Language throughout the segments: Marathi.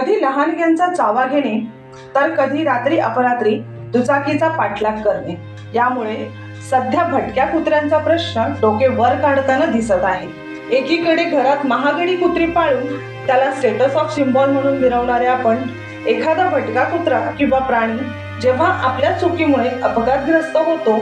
कधी लहानग्यांचा चावा घेणे तर कधी रात्री अपरात्री दुचाकीचा पाठलाग करणे। यामुळे सध्या भटक्या कुत्र्यांचा प्रश्न डोके वर काढताना दिसत आहे। एकीकडे घरात महागडी कुत्री पाळून त्याला स्टेटस ऑफ सिम्बॉल म्हणून मिरवणारे आपण एखादा भटका कुत्रा किंवा प्राणी जेव्हा आपल्या चुकीमुळे अपघातग्रस्त होतो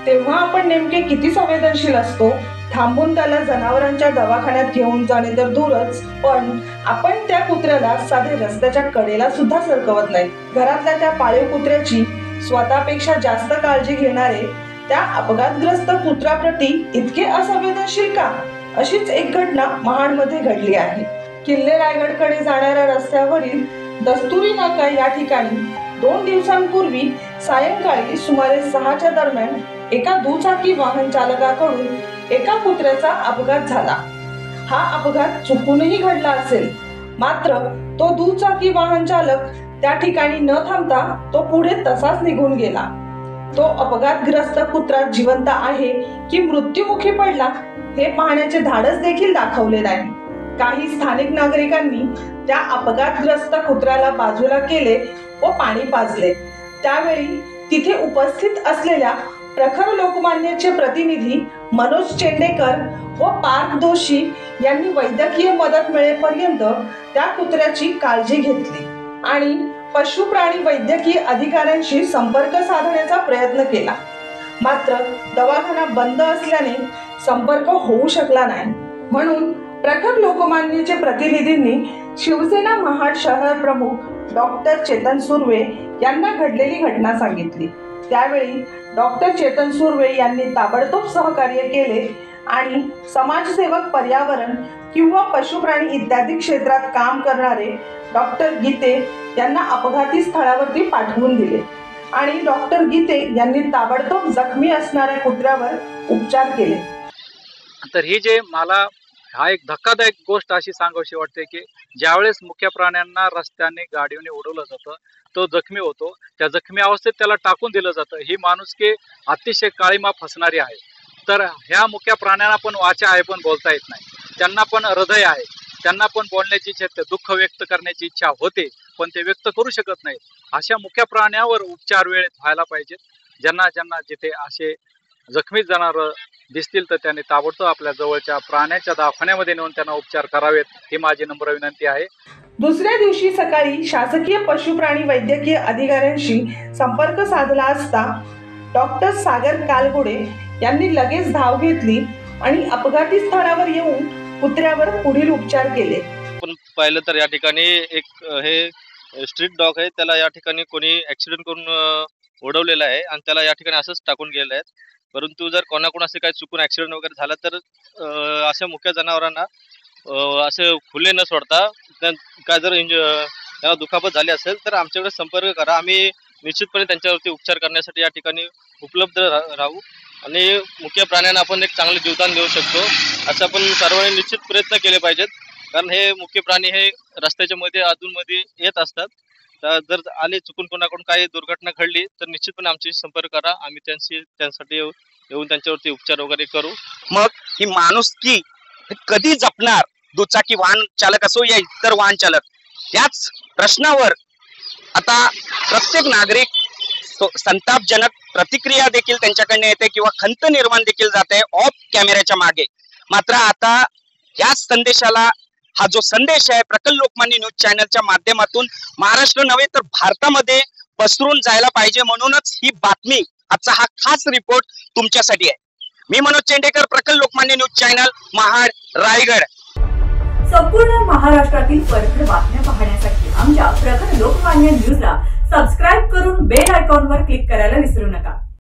तेव्हा आपण नेमके किती संवेदनशील असतो। थांबून त्याला जनावरांच्या दवाखान्यात घेऊन जाणे तर दूरच, पण आपण त्या कुत्र्याला साधे रस्त्याच्या कडेला सुद्धा सरकवत नाही। घरातल्या त्या पाळीव कुत्र्याची स्वतःपेक्षा जास्त काळजी घेणारे त्या अपघातग्रस्त कुत्र्याप्रती इतके असंवेदनशील का? अशीच एक घटना महाडमध्ये घडली आहे। किल्ले रायगडकडे जाणाऱ्या रस्त्यावरील दस्तुरी नाका या ठिकाणी 2 दिवसांपूर्वी सायंकाळी सुमारे 6च्या दरम्यान एका दुचाकी वाहन चालकाकडून एका कुत्र्याचा अपघात झाला। हा अपघात चुकूनही घडला असेल, मात्र तो दुचाकी वाहन चालक त्या ठिकाणी न थांबता तो पुढे तसाच निघून गेला। तो अपघातग्रस्त कुत्रा जिवंत आहे की मृत्युमुखी पडला हे पाहण्याचे धाडस देखील दाखवले नाही। काही स्थानिक नागरिकांनी त्या अपघातग्रस्त कुत्र्याला बाजूला केले व पाणी पाजले। त्यावेळी तिथे उपस्थित असलेल्या प्रखर लोकमान्यचे प्रतिनिधी मनोज चेंडेकर व पार्थ दोशी यांनी वैद्यकीय मदत मिळेपर्यंत त्या कुत्र्याची काळजी घेतली आणि पशु प्राणी वैद्यकीय अधिकाऱ्यांशी संपर्क साधण्याचा प्रयत्न केला, मात्र दवाखाना बंद असल्याने संपर्क होऊ शकला नाही। म्हणून प्रखर लोकमान्यचे प्रतिनिधींनी शिवसेना महाड शहर प्रमुख डॉक्टर चेतन सुर्वे यांना घडलेली घटना सांगितली। त्यावेळी डॉक्टर चेतन सुर्वे यांनी ताबडतोब सहकार्य केले आणि समाजसेवक, पर्यावरण किंवा पशुप्राणी इत्यादी क्षेत्रात काम करणारे डॉक्टर गीते यांना अपघाती स्थळावरती पाठवून दिले आणि डॉक्टर गीते यांनी ताबडतोब जखमी असणाऱ्या कुत्र्यावर उपचार केले। तर ही जे मला हा एक धक्कादायक गोष्ट अशी सांगावीशी वाटते की ज्यावेळेस मुख्य प्राण्यांना रस्त्याने गाडीने उडवलं जातं, तो जखमी होतो, त्या जखमी अवस्थेत त्याला टाकून दिलं जातं। ही माणुसकी अतिशय काळीमा फसणारी आहे। तर ह्या मुख्य प्राण्यांना पण वाचा आहे, पण बोलता येत नाही। त्यांना पण हृदय आहे, त्यांना पण बोलण्याची इच्छा, दुःख व्यक्त करण्याची इच्छा होते, पण ते व्यक्त करू शकत नाही। अशा मुख्य प्राण्यावर उपचार वेळेत व्हायला पाहिजेत। ज्यांना ज्यांना जिथे असे जखमी जनावर दिसतील तर त्यांनी ताबडतोब आपल्या जवळच्या प्राण्याच्या दवाखान्यामध्ये नेऊन त्यांना उपचार करावेत, ही माझी नम्र विनंती आहे। दुसऱ्या दिवशी सकाळी शासकीय पशुप्राणी वैद्यकीय अधिकाऱ्यांशी संपर्क साधला असता डॉक्टर सागर कालगुडे यांनी लगेच धाव घेतली आणि अपघाती स्थळावर येऊन कुत्र्यावर पुढील उपचार केले। पण पाहिलं तर या ठिकाणी एक हे स्ट्रीट डॉग आहे, त्याला या ठिकाणी कोणी ऍक्सिडेंट करून उडवलेला आहे आणि त्याला या ठिकाणी असंच टाकून गेलं आहे। परंतु जर कोणाकोण असे काही चुकून ऍक्सिडेंट वगैरे झाला तर अशा मुख्य जनावरांना असे खुले न सोडता काय जर त्यांना दुखापत झाली असेल तर आमच्याकडे संपर्क करा। आम्ही निश्चितपणे त्यांच्यावरती उपचार करण्यासाठी या ठिकाणी उपलब्ध राहू आणि मुख्य प्राण्यांना आपण एक चांगले जीवदान देऊ शकतो असं आपण सर्वांनी निश्चित प्रयत्न केले पाहिजेत। कारण हे मुख्य प्राणी हे रस्त्याच्या मध्ये अधूनमध्ये येत असतात, तर जर आले चुकून कोणाकडून काही दुर्घटना घडली तर निश्चितपणे आमच्याशी संपर्क करा। आम्ही त्यांसाठी येऊन त्यांच्यावरती उपचार वगैरे करू। मग ही माणुसकी कधी जपणार दुचाकी वाहन चालक असो या इतर वाहन चालक, त्याच प्रश्नावर आता प्रत्येक नागरिक संतापजनक प्रतिक्रिया देखील त्यांच्याकडे येते किंवा खंत निर्माण देखील जाते ऑफ कॅमेऱ्याच्या मागे। मात्र आता याच संदेशाला हा जो संदेश आहे प्रखर लोकमान्य न्यूज चॅनलच्या माध्यमातून महाराष्ट्र नव्हे तर भारतामध्ये पसरून जायला पाहिजे, म्हणूनच ही बातमी, आजचा हा खास रिपोर्ट तुमच्यासाठी आहे। मी मनोज चेंडेकर, प्रखर लोकमान्य न्यूज चॅनल, महाड, रायगड। संपूर्ण महाराष्ट्रातील परखड बातम्या पाहण्यासाठी आमच्या प्रखर लोकमान्य न्यूजला सबस्क्राईब करून बेल आयकॉनवर क्लिक करायला विसरू नका।